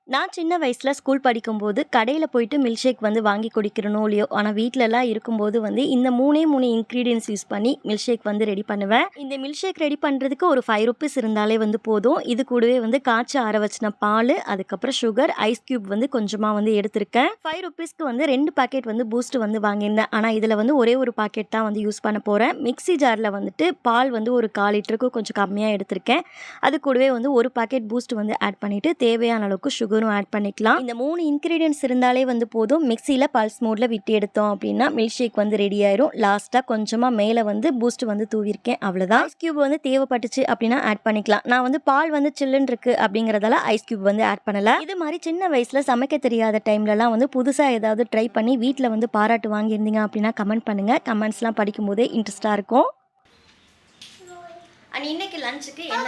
நான் சின்ன வயசுல ஸ்கூல் படிக்கும்போது கடையில போயிட்டு மில்க் ஷேக் வந்து வாங்கி குடிக்கிறனோ இல்லையோ, ஆனா வீட்லலாம் இருக்கும்போது வந்து இந்த 3 இன்கிரீடியன்ட்ஸ் யூஸ் பண்ணி மில்க் ஷேக் வந்து ரெடி பண்ணுவேன். இந்த மில்க் ஷேக் ரெடி பண்றதுக்கு ஒரு ₹5 இருந்தாலே வந்து போதும். இது கூடவே வந்து காய்ச்சி ஆற வச்சின பாலு, அதுக்கப்புறம் சுகர், ஐஸ் கியூப் வந்து கொஞ்சமா வந்து எடுத்திருக்கேன். ₹5க்கு வந்து 2 பாக்கெட் வந்து பூஸ்ட் வந்து வாங்கியிருந்தேன். ஆனா இதுல வந்து ஒரே ஒரு பாக்கெட் தான் வந்து யூஸ் பண்ண போறேன். மிக்ஸி ஜார்ல வந்துட்டு பால் வந்து ஒரு 1/4 லிட்டருக்கு கொஞ்சம் கம்மியா எடுத்திருக்கேன். அது கூடவே வந்து ஒரு பாக்கெட் பூஸ்ட் வந்து ஆட் பண்ணிட்டு தேவையான அளவுக்கு சுகரும் ஆட் பண்ணிக்கலாம். இந்த 3 இன்கிரீடியன்ட்ஸ் இருந்தாலே வந்து போதும். மிக்ஸில பல்ஸ் மோட்ல விட்டு எடுத்தோம் அப்படின்னா மில்க் ஷேக் வந்து ரெடி ஆயிரும். லாஸ்டா கொஞ்சமா மேல வந்து பூஸ்ட் வந்து தூவிருக்கேன். அவ்வளவுதான். ஐஸ் கியூப் வந்து தேவைப்பட்டுச்சு அப்படின்னா ஆட் பண்ணிக்கலாம். நான் வந்து பால் வந்து சில்லுன்னு இருக்கு அப்படிங்கறதால ஐஸ் கியூப் வந்து ஆட் பண்ணல. இது மாதிரி சின்ன வயசுல சமைக்க தெரியாத டைம்லலாம் வந்து புதுசா ஏதாவது ட்ரை பண்ணி வீட்ல வந்து பாராட்டு வாங்கியிருந்தீங்க அப்படின்னா கமெண்ட் பண்ணுங்க. கமெண்ட்ஸ்லாம் படிக்கும் போதே இன்ட்ரெஸ்டா இருக்கும். இன்னைக்கு லஞ்சுக்கு என்ன